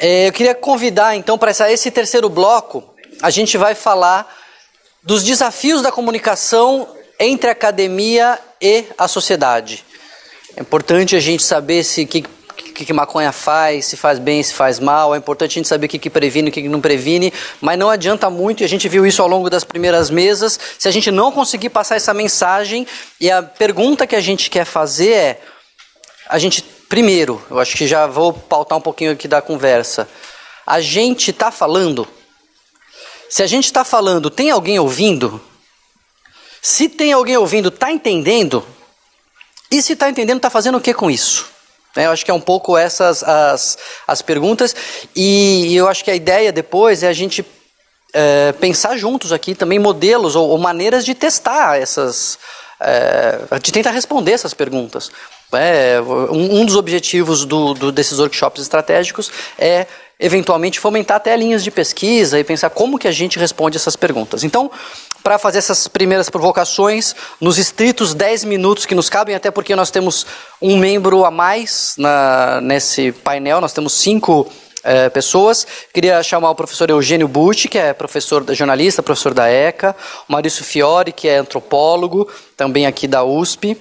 Eu queria convidar, então, para esse terceiro bloco, a gente vai falar dos desafios da comunicação entre a academia e a sociedade. É importante a gente saber o que maconha faz, se faz bem, se faz mal. É importante a gente saber o que previne, o que não previne, mas não adianta muito, e a gente viu isso ao longo das primeiras mesas, se a gente não conseguir passar essa mensagem. E a pergunta que a gente quer fazer é, primeiro, eu acho que já vou pautar um pouquinho aqui da conversa. A gente está falando? Se a gente está falando, tem alguém ouvindo? Se tem alguém ouvindo, está entendendo? E se está entendendo, está fazendo o que com isso? Eu acho que é um pouco essas as perguntas. E eu acho que a ideia depois é a gente pensar juntos aqui também modelos ou maneiras de testar de tentar responder essas perguntas. Um dos objetivos desses workshops estratégicos é, eventualmente, fomentar até linhas de pesquisa e pensar como que a gente responde essas perguntas. Então, para fazer essas primeiras provocações, nos estritos 10 minutos que nos cabem, até porque nós temos um membro a mais nesse painel, nós temos 5 pessoas. Queria chamar o professor Eugênio Bucci, que é jornalista, professor da ECA, o Maurício Fiore, que é antropólogo, também aqui da USP,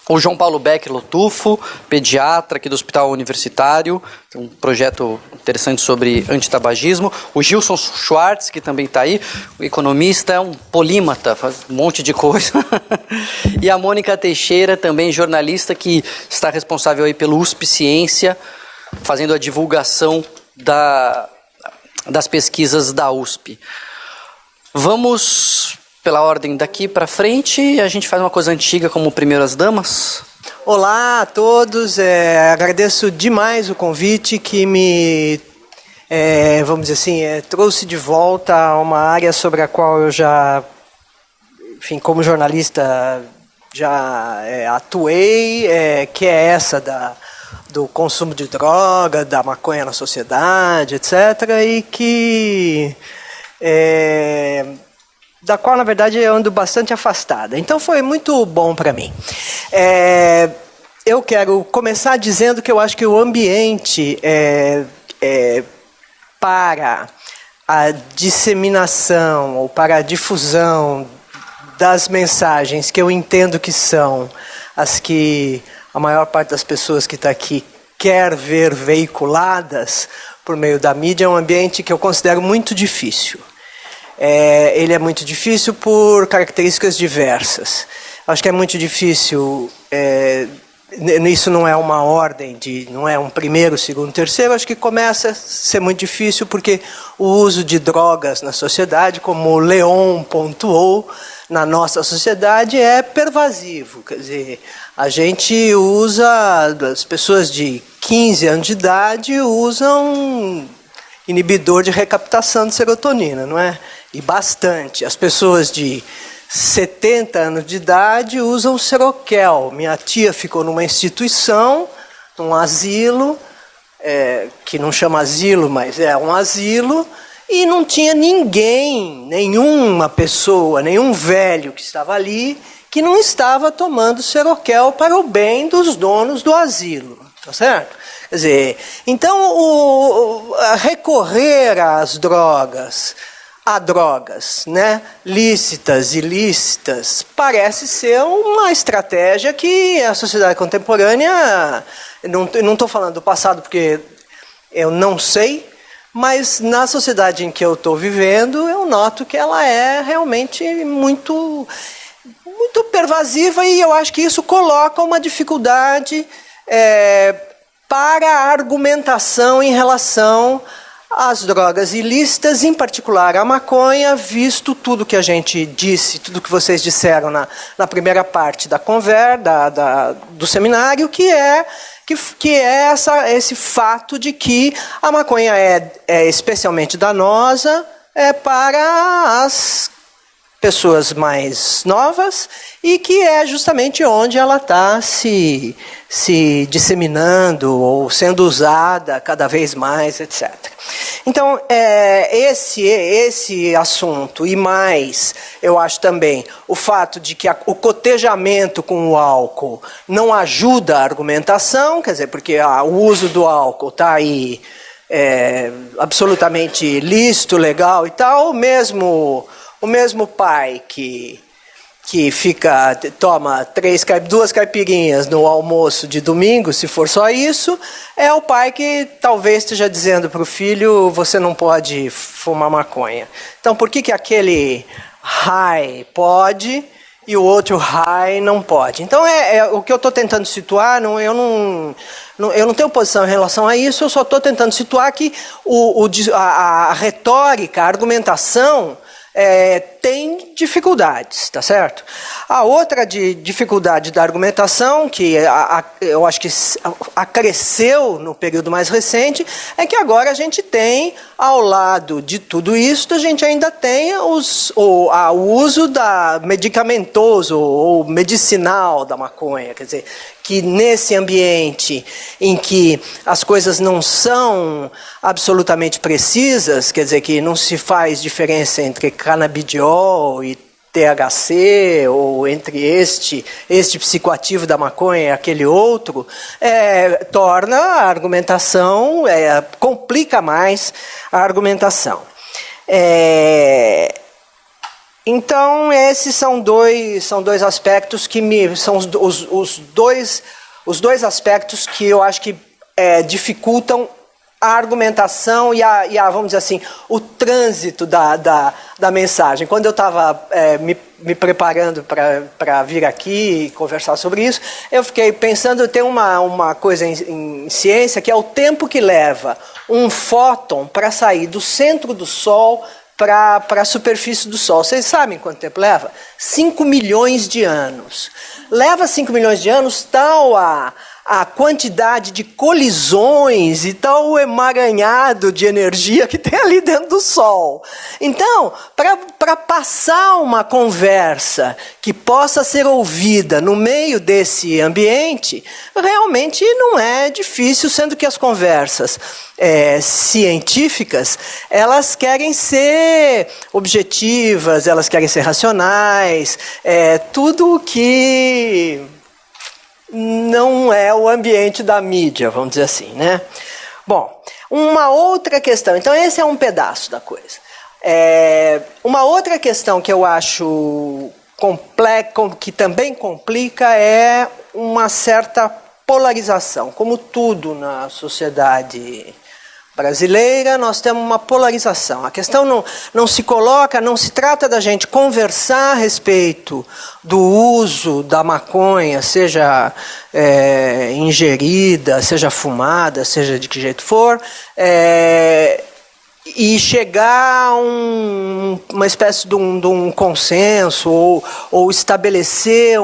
o João Paulo Beck Lotufo, pediatra aqui do Hospital Universitário, tem um projeto interessante sobre antitabagismo, o Gilson Schwartz, que também está aí, o economista, é um polímata, faz um monte de coisa, e a Mônica Teixeira, também jornalista, que está responsável aí pelo USP Ciência, fazendo a divulgação das pesquisas da USP. Vamos pela ordem daqui para frente, e a gente faz uma coisa antiga como primeiras damas. Olá a todos, agradeço demais o convite que me, vamos dizer assim, trouxe de volta a uma área sobre a qual eu já, enfim, como jornalista já atuei, que é essa do consumo de droga, da maconha na sociedade, etc., e que da qual, na verdade, eu ando bastante afastada. Então, foi muito bom para mim. Eu quero começar dizendo que eu acho que o ambiente para a disseminação ou para a difusão das mensagens que eu entendo que são as que a maior parte das pessoas que está aqui quer ver veiculadas por meio da mídia, é um ambiente que eu considero muito difícil. Ele é muito difícil por características diversas. Acho que é muito difícil, isso não é uma ordem, não é um primeiro, segundo, terceiro, acho que começa a ser muito difícil porque o uso de drogas na sociedade, como o Leon pontuou, na nossa sociedade é pervasivo. Quer dizer, a gente usa, as pessoas de 15 anos de idade usam inibidor de recaptação de serotonina, não é? E bastante. As pessoas de 70 anos de idade usam Seroquel. Minha tia ficou numa instituição, num asilo, que não chama asilo, mas é um asilo, e não tinha ninguém, nenhuma pessoa, nenhum velho que estava ali, que não estava tomando Seroquel para o bem dos donos do asilo. Tá certo? Quer dizer, então, recorrer às drogas, a drogas, né, lícitas e ilícitas, parece ser uma estratégia que a sociedade contemporânea, não estou falando do passado porque eu não sei, mas na sociedade em que eu estou vivendo, eu noto que ela é realmente muito, muito pervasiva, e eu acho que isso coloca uma dificuldade para a argumentação em relação às drogas ilícitas, em particular a maconha, visto tudo que a gente disse, tudo que vocês disseram na primeira parte da conversa, do seminário, que é esse fato de que a maconha é especialmente danosa para as pessoas mais novas e que é justamente onde ela está se disseminando ou sendo usada cada vez mais, etc. Então, esse assunto e mais, eu acho também, o fato de que o cotejamento com o álcool não ajuda a argumentação, quer dizer, porque o uso do álcool está aí absolutamente lícito, legal e tal, o mesmo pai que toma 2 caipirinhas no almoço de domingo, se for só isso, é o pai que talvez esteja dizendo para o filho, você não pode fumar maconha. Então, por que aquele high pode e o outro high não pode? Então, o que eu estou tentando situar, eu não tenho posição em relação a isso, eu só estou tentando situar que a retórica, a argumentação, tem dificuldades, tá certo? A outra dificuldade da argumentação, que eu acho que acresceu no período mais recente, é que agora a gente tem, ao lado de tudo isso, a gente ainda tem o uso medicamentoso ou medicinal da maconha, quer dizer, que nesse ambiente em que as coisas não são absolutamente precisas, quer dizer, que não se faz diferença entre canabidiol e THC, ou entre este psicoativo da maconha e aquele outro, torna a argumentação, complica mais a argumentação. Então, esses são dois aspectos que são os dois aspectos que eu acho que dificultam a argumentação e vamos dizer assim, o trânsito da mensagem. Quando eu estava me preparando para vir aqui e conversar sobre isso, eu fiquei pensando, tem uma coisa em ciência que é o tempo que leva um fóton para sair do centro do Sol para a superfície do Sol. Vocês sabem quanto tempo leva? 5 milhões de anos. Leva 5 milhões de anos tal a quantidade de colisões e tal o emaranhado de energia que tem ali dentro do Sol. Então, para passar uma conversa que possa ser ouvida no meio desse ambiente, realmente não é difícil, sendo que as conversas científicas, elas querem ser objetivas, elas querem ser racionais, tudo que não é o ambiente da mídia, vamos dizer assim, né? Bom, uma outra questão, então esse é um pedaço da coisa. Uma outra questão que eu acho que também complica é uma certa polarização. Como tudo na sociedade brasileira, nós temos uma polarização. A questão não se trata da gente conversar a respeito do uso da maconha, seja ingerida, seja fumada, seja de que jeito for, e chegar a uma espécie de um consenso ou estabelecer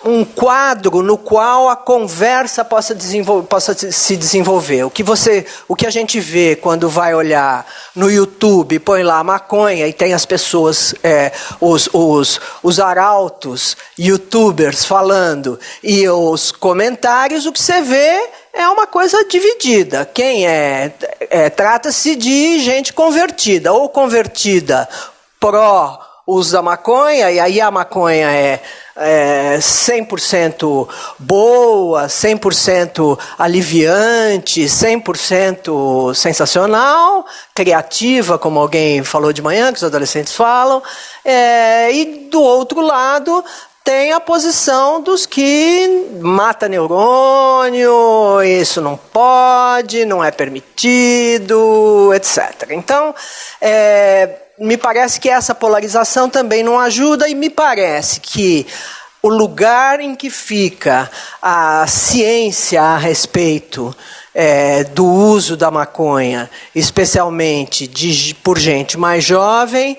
um quadro no qual a conversa possa se desenvolver. O que a gente vê quando vai olhar no YouTube, põe lá maconha e tem as pessoas, os arautos, youtubers falando, e os comentários, o que você vê é uma coisa dividida. Trata-se de gente convertida, ou convertida pró uso da maconha, e aí a maconha é 100% boa, 100% aliviante, 100% sensacional, criativa, como alguém falou de manhã, que os adolescentes falam, e do outro lado tem a posição dos que mata neurônio, isso não pode, não é permitido, etc. Então, me parece que essa polarização também não ajuda, e me parece que o lugar em que fica a ciência a respeito do uso da maconha, especialmente por gente mais jovem,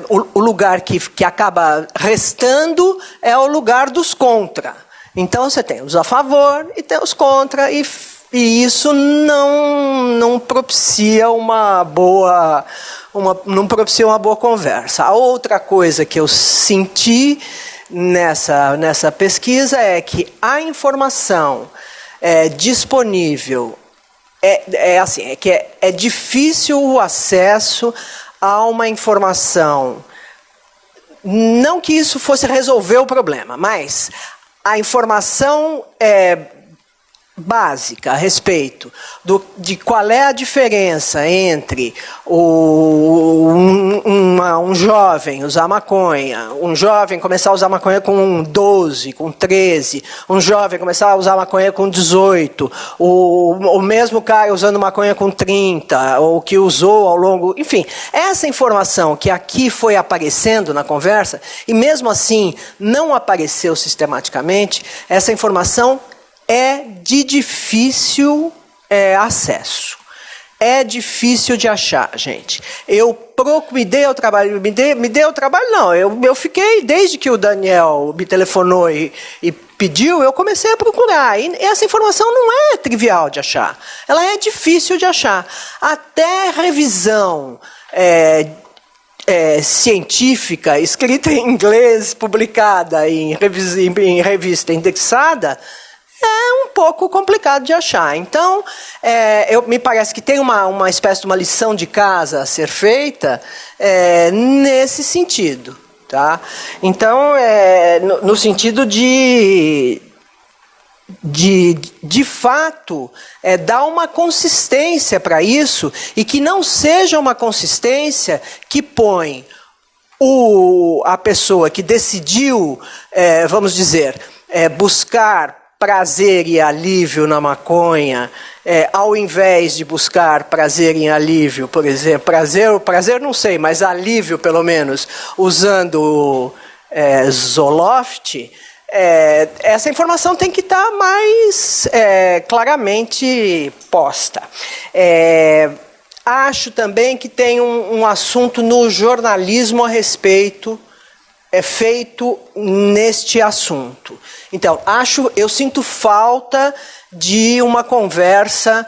o lugar que acaba restando é o lugar dos contra. Então você tem os a favor e tem os contra, e E isso não propicia uma boa conversa. A outra coisa que eu senti nessa pesquisa é que a informação disponível é difícil o acesso a uma informação. Não que isso fosse resolver o problema, mas a informação básica a respeito de qual é a diferença entre um jovem usar maconha, um jovem começar a usar maconha com 12, com 13, um jovem começar a usar maconha com 18, o mesmo cara usando maconha com 30, ou que usou ao longo... Enfim, essa informação que aqui foi aparecendo na conversa, e mesmo assim não apareceu sistematicamente, essa informação é de difícil acesso. É difícil de achar, gente. Me dei ao trabalho não. Eu fiquei, desde que o Daniel me telefonou e pediu, eu comecei a procurar. E essa informação não é trivial de achar. Ela é difícil de achar. Até revisão científica, escrita em inglês, publicada em revista indexada, é um pouco complicado de achar. Então, me parece que tem uma espécie de uma lição de casa a ser feita nesse sentido. Tá? Então, no sentido de fato, dar uma consistência para isso, e que não seja uma consistência que põe a pessoa que decidiu, vamos dizer, buscar prazer e alívio na maconha, ao invés de buscar prazer e alívio, por exemplo, prazer não sei, mas alívio pelo menos, usando Zoloft, essa informação tem que estar mais claramente posta. Acho também que tem um assunto no jornalismo a respeito feito neste assunto. Então, eu sinto falta de uma conversa,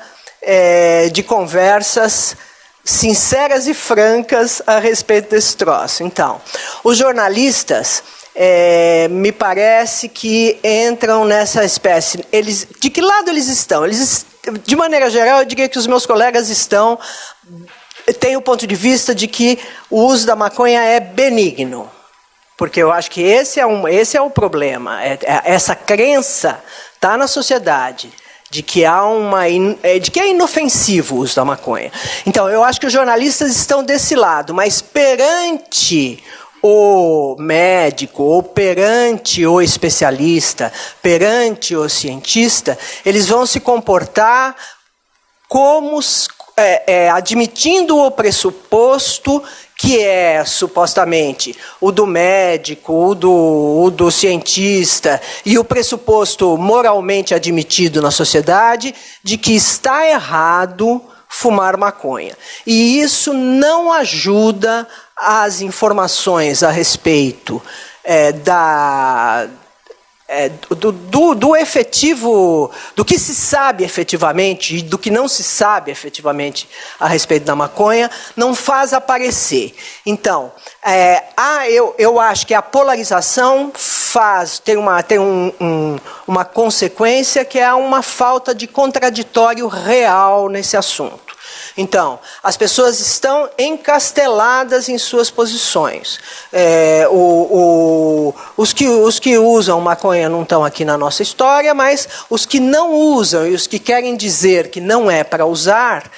de conversas sinceras e francas a respeito desse troço. Então, os jornalistas, me parece que entram nessa espécie. De que lado eles estão? De maneira geral, eu diria que os meus colegas têm o ponto de vista de que o uso da maconha é benigno. Porque eu acho que esse é o problema. Essa crença está na sociedade de que é inofensivo o uso da maconha. Então, eu acho que os jornalistas estão desse lado, mas perante o médico, ou perante o especialista, perante o cientista, eles vão se comportar como admitindo o pressuposto que é, supostamente, o do médico, o do cientista, e o pressuposto moralmente admitido na sociedade de que está errado fumar maconha. E isso não ajuda as informações a respeito do efetivo, do que se sabe efetivamente e do que não se sabe efetivamente a respeito da maconha, não faz aparecer. Então, eu acho que a polarização tem uma consequência que é uma falta de contraditório real nesse assunto. Então, as pessoas estão encasteladas em suas posições. Os que usam maconha não estão aqui na nossa história, mas os que não usam e os que querem dizer que não é para usar,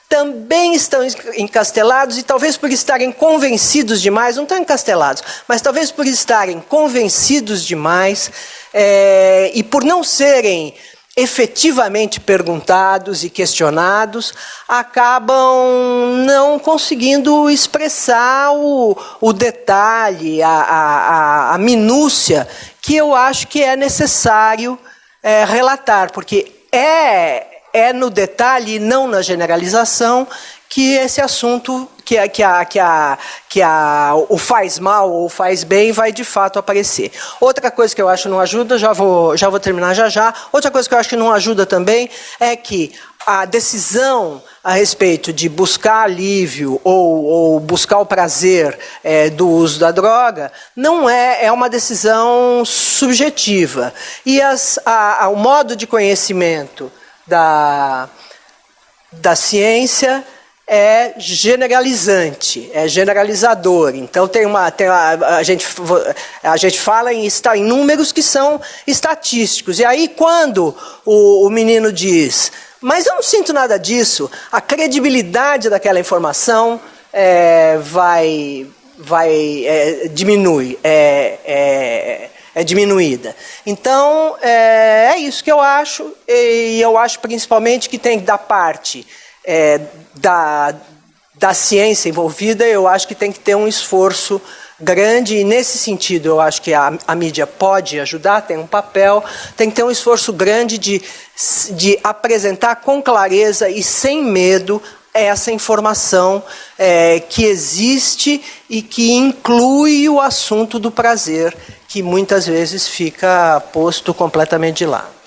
também estão encastelados, e talvez por estarem convencidos demais, não estão encastelados, mas talvez por estarem convencidos demais, e por não serem efetivamente perguntados e questionados, acabam não conseguindo expressar o detalhe, a minúcia que eu acho que é necessário relatar, porque é no detalhe e não na generalização que esse assunto, o faz mal ou faz bem, vai de fato aparecer. Outra coisa que eu acho que não ajuda, já vou terminar já. Outra coisa que eu acho que não ajuda também é que a decisão a respeito de buscar alívio ou buscar o prazer do uso da droga não é uma decisão subjetiva. E o modo de conhecimento da ciência é generalizante, é generalizador. Então a gente fala em números que são estatísticos. E aí quando o menino diz: mas eu não sinto nada disso, a credibilidade daquela informação diminui, é diminuída. Então, é isso que eu acho, e eu acho principalmente que tem da parte da ciência envolvida, eu acho que tem que ter um esforço grande, e nesse sentido eu acho que a mídia pode ajudar, tem um papel, tem que ter um esforço grande de apresentar com clareza e sem medo essa informação que existe e que inclui o assunto do prazer, que muitas vezes fica posto completamente de lado.